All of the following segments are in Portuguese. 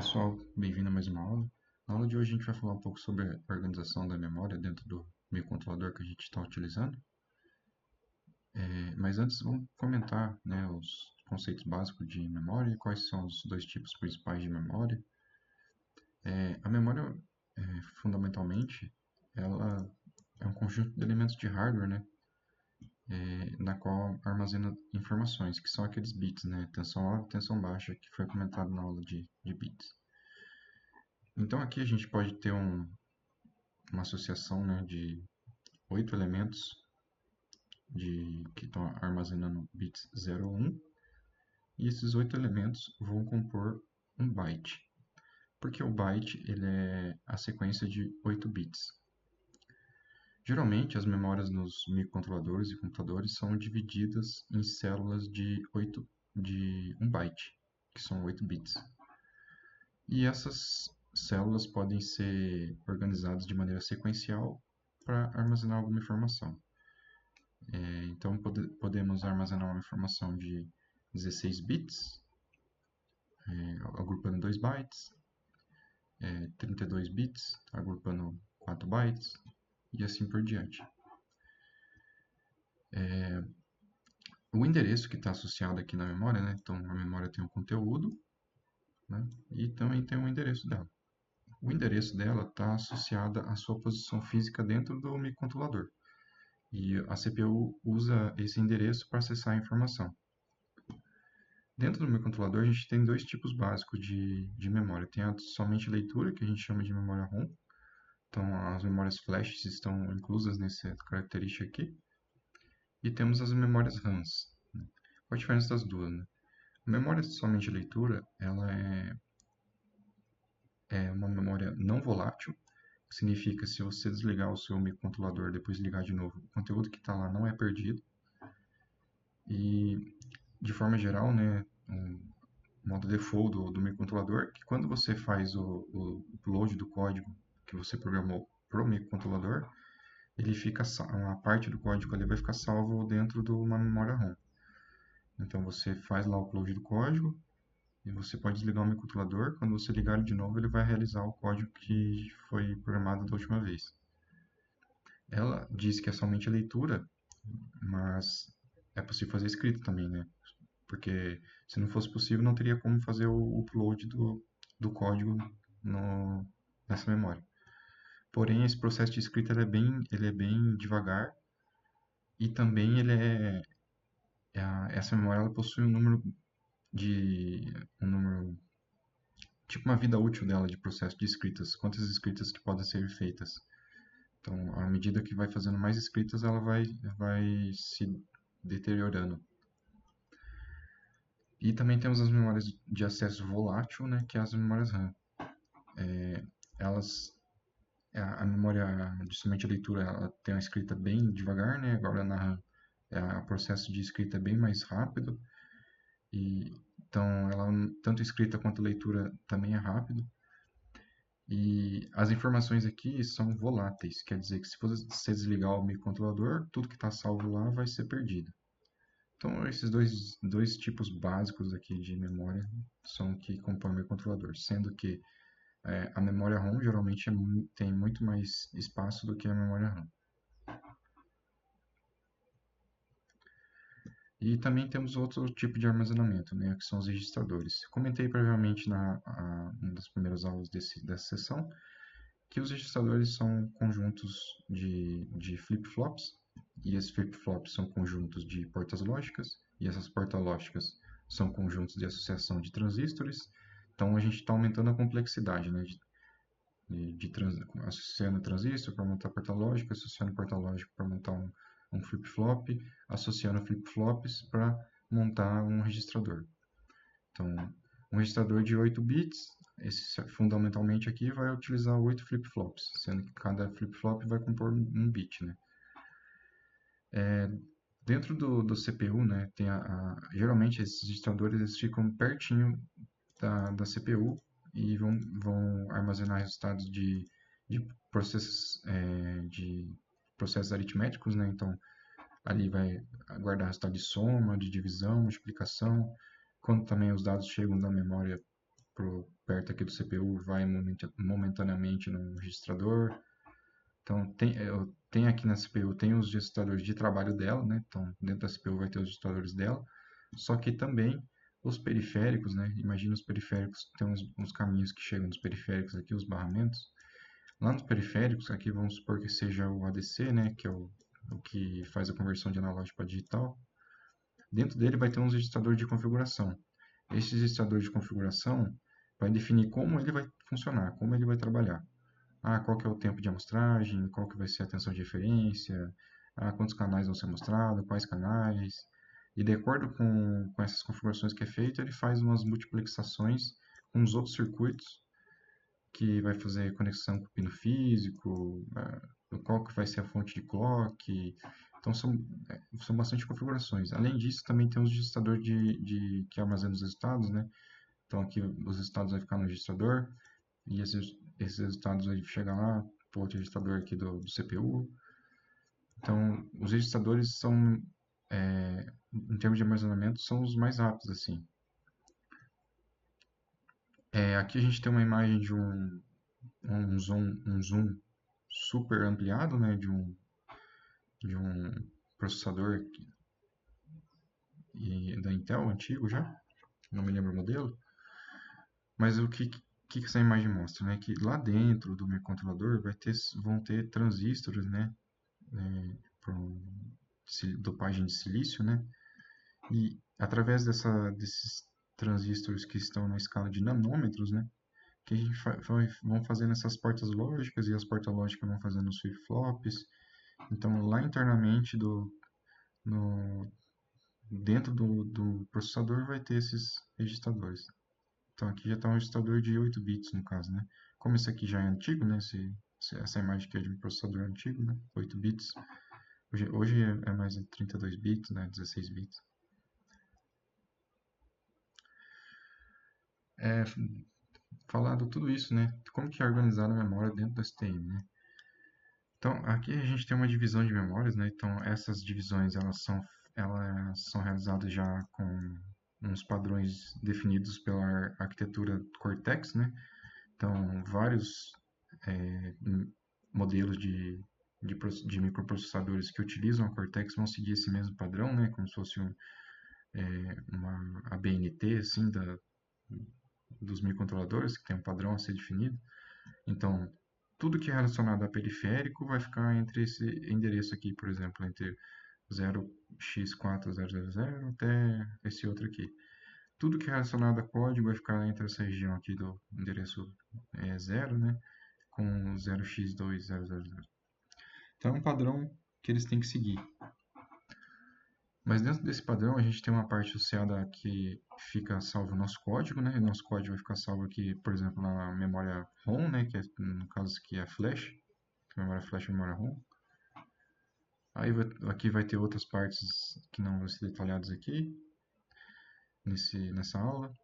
Pessoal, bem-vindo a mais uma aula. Na aula de hoje a gente vai falar um pouco sobre a organização da memória dentro do microcontrolador que a gente está utilizando. Mas antes vamos comentar, né, os conceitos básicos de memória e quais são os dois tipos principais de memória. A memória, fundamentalmente, ela é um conjunto de elementos de hardware, né, na qual armazena informações, que são aqueles bits, né, tensão alta e tensão baixa, que foi comentado na aula de bits. Então aqui a gente pode ter uma associação, né, de 8 elementos que estão armazenando bits 0 ou 1, e esses 8 elementos vão compor um byte. Porque o byte ele é a sequência de 8 bits. Geralmente, as memórias nos microcontroladores e computadores são divididas em células de 1 byte, que são 8 bits. E essas células podem ser organizadas de maneira sequencial para armazenar alguma informação. Então, podemos armazenar uma informação de 16 bits, agrupando 2 bytes, 32 bits, agrupando 4 bytes, e assim por diante. O endereço que está associado aqui na memória, né? Então, a memória tem um conteúdo, né? E também tem um endereço dela. O endereço dela está associado à sua posição física dentro do microcontrolador. E a CPU usa esse endereço para acessar a informação. Dentro do microcontrolador, a gente tem dois tipos básicos de memória. Tem a somente leitura, que a gente chama de memória ROM. Então, as memórias flash estão inclusas nessa característica aqui. E temos as memórias RAMs. Qual a diferença das duas, né? A memória de somente leitura, ela é uma memória não volátil, que significa que se você desligar o seu microcontrolador e depois ligar de novo, o conteúdo que está lá não é perdido. E, de forma geral, né, modo default do microcontrolador, que quando você faz o upload do código que você programou para o microcontrolador, ele fica, uma parte do código ali vai ficar salvo dentro de uma memória ROM. Então você faz lá o upload do código e você pode desligar o microcontrolador. Quando você ligar ele de novo, ele vai realizar o código que foi programado da última vez. Ela diz que é somente leitura, mas é possível fazer escrita também, né? Porque se não fosse possível, não teria como fazer o upload do código nessa memória. Porém, esse processo de escrita ele é bem devagar e também essa memória ela possui um número, tipo uma vida útil dela de processo de escritas, quantas escritas que podem ser feitas. Então, à medida que vai fazendo mais escritas, ela vai se deteriorando. E também temos as memórias de acesso volátil, né, que é as memórias RAM. Elas a memória de somente leitura ela tem uma escrita bem devagar, né? Agora na RAM o processo de escrita é bem mais rápido e então ela tanto escrita quanto leitura também é rápido. E as informações aqui são voláteis, quer dizer que se você desligar o microcontrolador, tudo que está salvo lá vai ser perdido. Então esses dois tipos básicos aqui de memória são que compõem o microcontrolador, sendo que a memória ROM geralmente tem muito mais espaço do que a memória RAM. E também temos outro tipo de armazenamento, né, que são os registradores. Comentei previamente uma das primeiras aulas dessa sessão que os registradores são conjuntos de flip-flops, e esses flip-flops são conjuntos de portas lógicas, e essas portas lógicas são conjuntos de associação de transistores. Então a gente está aumentando a complexidade, né, associando transistor para montar porta lógica, associando porta lógica para montar um flip-flop, associando flip-flops para montar um registrador. Então, um registrador de 8 bits, fundamentalmente aqui vai utilizar 8 flip-flops, sendo que cada flip-flop vai compor um bit, né? Dentro do CPU, né, geralmente esses registradores eles ficam pertinho da CPU e vão armazenar resultados de processos aritméticos, né? Então, ali vai guardar resultado de soma, de divisão, multiplicação, quando também os dados chegam da memória perto aqui do CPU vai momentaneamente no registrador. Então, tem aqui na CPU, tem os registradores de trabalho dela, né? Então, dentro da CPU vai ter os registradores dela. Só que também os periféricos, né? Imagina os periféricos, tem uns caminhos que chegam dos periféricos aqui, os barramentos. Lá nos periféricos, aqui vamos supor que seja o ADC, né? Que é o que faz a conversão de analógico para digital. Dentro dele vai ter um registrador de configuração. Esse registrador de configuração vai definir como ele vai funcionar, como ele vai trabalhar. Qual que é o tempo de amostragem, qual que vai ser a tensão de referência, quantos canais vão ser mostrados, quais canais. E de acordo com essas configurações que é feito, ele faz umas multiplexações com os outros circuitos, que vai fazer conexão com o pino físico, qual que vai ser a fonte de clock. Então são bastante configurações. Além disso, também tem os registradores que armazenam os resultados, né? Então aqui os resultados vão ficar no registrador, e esses resultados aí chegam lá para o registrador aqui do CPU. Então, os registradores são, em termos de armazenamento, são os mais rápidos, assim. Aqui a gente tem uma imagem de um zoom super ampliado, né, de um processador da Intel, antigo já, não me lembro o modelo, mas o que essa imagem mostra, né, que lá dentro do microcontrolador vão ter transistores, né, por dopagem de silício, né? E através desses transistores que estão na escala de nanômetros, né? Que a gente vão fazendo essas portas lógicas e as portas lógicas vão fazendo os flip-flops. Então, lá internamente no, dentro do processador vai ter esses registradores. Então, aqui já está um registrador de 8 bits, no caso, né? Como esse aqui já é antigo, né? Essa imagem aqui é de um processador antigo, né? 8 bits. Hoje é mais de 32 bits, né? 16 bits. É, falado tudo isso, né? Como que é organizada a memória dentro do STM, né? Então, aqui a gente tem uma divisão de memórias, né? Então, essas divisões, elas são realizadas já com uns padrões definidos pela arquitetura Cortex, né? Então, vários modelos de microprocessadores que utilizam a Cortex vão seguir esse mesmo padrão, né? Como se fosse uma ABNT, assim, dos microcontroladores, que tem um padrão a ser definido. Então, tudo que é relacionado a periférico vai ficar entre esse endereço aqui, por exemplo, entre 0x4000 até esse outro aqui. Tudo que é relacionado a código vai ficar entre essa região aqui do endereço 0, né, com 0x2000. Então é um padrão que eles têm que seguir. Mas dentro desse padrão a gente tem uma parte associada que fica salvo o nosso código, né? E nosso código vai ficar salvo aqui, por exemplo, na memória ROM, né? Que no caso aqui é flash, memória flash e memória ROM. Aí aqui vai ter outras partes que não vão ser detalhadas aqui nessa aula.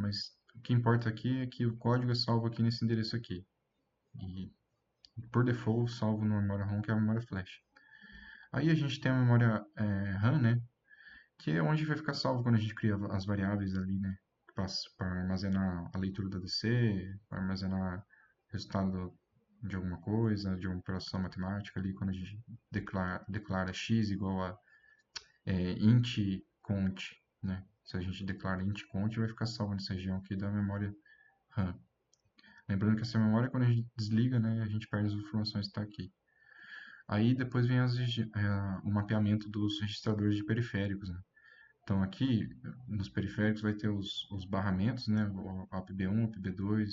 Mas o que importa aqui é que o código é salvo aqui nesse endereço aqui. E por default salvo na memória ROM, que é a memória flash. Aí a gente tem a memória RAM, né? Que é onde vai ficar salvo quando a gente cria as variáveis ali, né? Para armazenar a leitura do DC, para armazenar o resultado de alguma coisa, de uma operação matemática ali, quando a gente declara x igual a int cont, né? Se a gente declara int cont, vai ficar salvo nessa região aqui da memória RAM. Lembrando que essa memória, quando a gente desliga, né, a gente perde as informações que está aqui. Aí depois vem o mapeamento dos registradores de periféricos, né? Então aqui nos periféricos vai ter os barramentos, né? O APB1, APB2,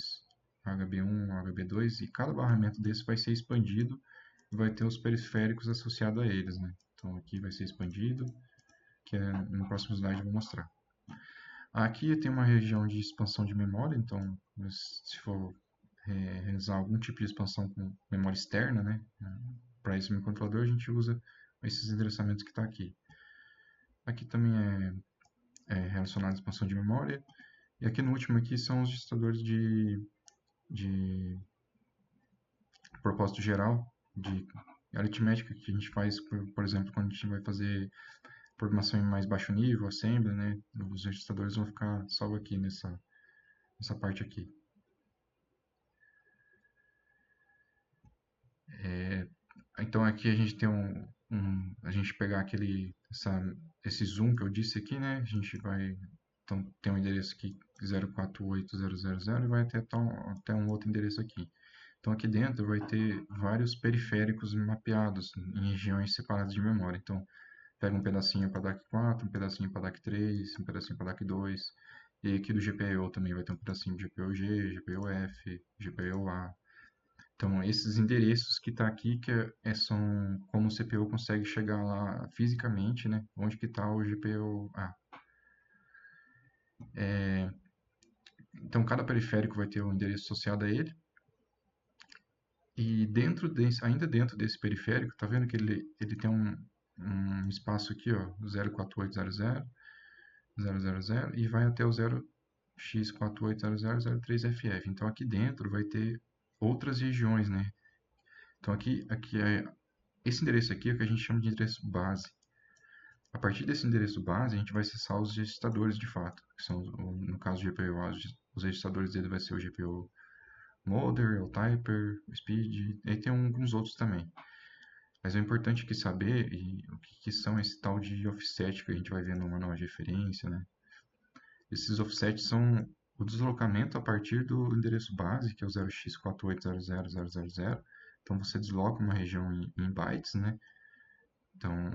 HB1, HB2, e cada barramento desse vai ser expandido e vai ter os periféricos associados a eles, né? Então aqui vai ser expandido, que no próximo slide eu vou mostrar. Aqui tem uma região de expansão de memória, então se for realizar algum tipo de expansão com memória externa, né? Para esse microcontrolador a gente usa esses endereçamentos que está aqui. Aqui também é relacionado à expansão de memória. E aqui no último aqui são os registradores de propósito geral, de aritmética que a gente faz, por exemplo, quando a gente vai fazer programação em mais baixo nível, assembly, né? Os registradores vão ficar salvo aqui nessa parte aqui. Então aqui a gente tem a gente pegar esse zoom que eu disse aqui, né? A gente vai, então tem um endereço aqui 048000 e vai até um outro endereço aqui. Então aqui dentro vai ter vários periféricos mapeados em regiões separadas de memória. Então pega um pedacinho para DAC 4, um pedacinho para DAC 3, um pedacinho para DAC 2. E aqui do GPIO também vai ter um pedacinho de GPIO-G, GPIO-F, GPIO-A. Então, esses endereços que está aqui são como o CPU consegue chegar lá fisicamente, né? Onde que está o GPU-A. Então, cada periférico vai ter um endereço associado a ele. E ainda dentro desse periférico, tá vendo que ele tem um espaço aqui, ó, 04800, 000, e vai até o 0x480003FF. Então, aqui dentro vai ter outras regiões, né? Então, esse endereço aqui é o que a gente chama de endereço base. A partir desse endereço base, a gente vai acessar os registradores de fato, que são, no caso do GPU, os registradores dele vai ser o GPU Modder, o Typer, o Speed, e tem alguns outros também. Mas é importante aqui saber o que são esse tal de offset que a gente vai ver no manual de referência, né? Esses offsets são o deslocamento a partir do endereço base, que é o 0x4800000. Então você desloca uma região em bytes, né? Então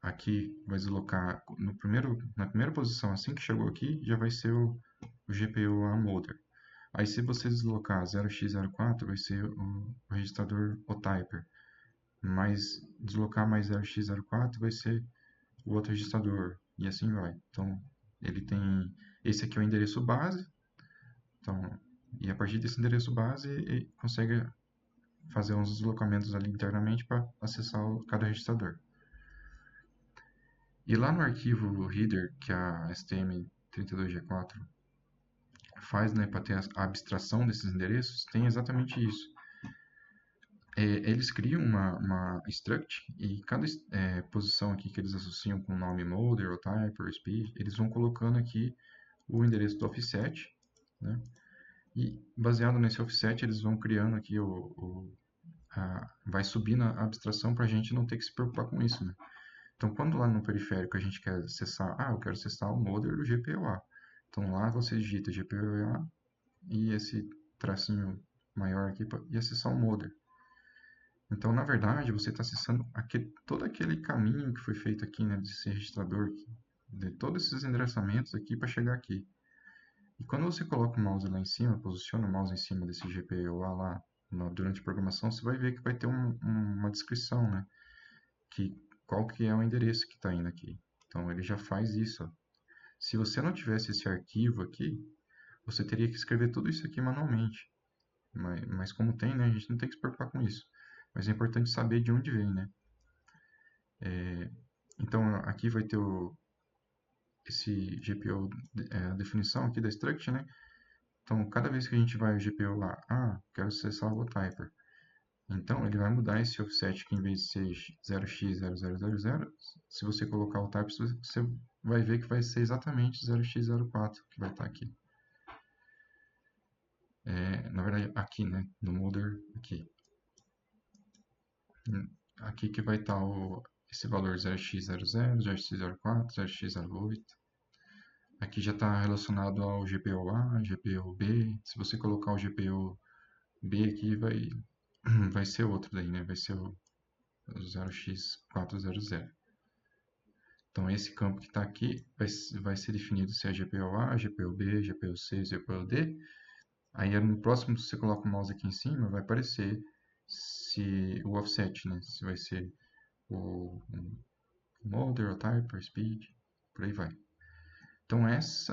aqui vai deslocar na primeira posição, assim que chegou aqui, já vai ser o GPU A Modder. Aí se você deslocar 0x04, vai ser o registrador OTyper. Mas deslocar mais 0x04 vai ser o outro registrador. E assim vai. Então, ele tem... Esse aqui é o endereço base. Então, e a partir desse endereço base, ele consegue fazer uns deslocamentos ali internamente para acessar cada registrador. E lá no arquivo header, que a STM32G4 faz, né, para ter a abstração desses endereços, tem exatamente isso. Eles criam uma struct e cada posição aqui que eles associam com o nome Modder, ou Typer, ou Speed, eles vão colocando aqui o endereço do offset, né? E baseado nesse offset eles vão criando aqui vai subindo a abstração para a gente não ter que se preocupar com isso, né? Então quando lá no periférico a gente quer acessar, eu quero acessar o Modder do GPUA. Então lá você digita GPUA e esse tracinho maior aqui e acessar o Modder. Então, na verdade, você está acessando todo aquele caminho que foi feito aqui, né, desse registrador, de todos esses endereçamentos aqui para chegar aqui. E quando você coloca o mouse lá em cima, posiciona o mouse em cima desse GPUA lá durante a programação, você vai ver que vai ter uma descrição, né, qual que é o endereço que está indo aqui. Então, ele já faz isso. Ó. Se você não tivesse esse arquivo aqui, você teria que escrever tudo isso aqui manualmente. Mas como tem, né, a gente não tem que se preocupar com isso. Mas é importante saber de onde vem, né? Então, aqui vai ter esse GPU, a definição aqui da struct, né? Então, cada vez que a gente vai ao GPU lá, quero acessar o typer. Então, ele vai mudar esse offset que em vez de ser 0x0000, se você colocar o type, você vai ver que vai ser exatamente 0x04 que vai estar aqui. Na verdade, aqui, né? No modder, aqui. Aqui que vai estar esse valor 0x00, 0x04, 0x08. Aqui já está relacionado ao GPU-A, GPU-B. Se você colocar o GPU-B aqui, vai ser outro daí, né? Vai ser o 0x400. Então, esse campo que está aqui vai ser definido se é GPU-A, GPU-B, GPU-C, GPU-D. Aí, no próximo, se você coloca o mouse aqui em cima, vai aparecer o offset, né? Se vai ser o Modder, o Typer, Speed, por aí vai. Então, esse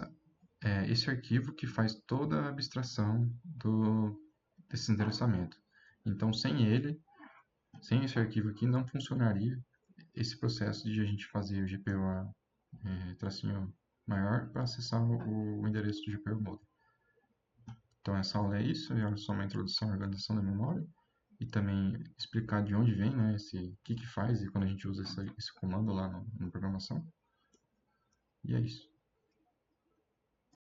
arquivo que faz toda a abstração desse endereçamento. Então, sem esse arquivo aqui, não funcionaria esse processo de a gente fazer o GPU tracinho maior para acessar o endereço do GPU modem. Então, essa aula é isso, é só uma introdução à organização da memória. e também explicar de onde vem, né, o que que faz e quando a gente usa esse comando lá no programação. E é isso.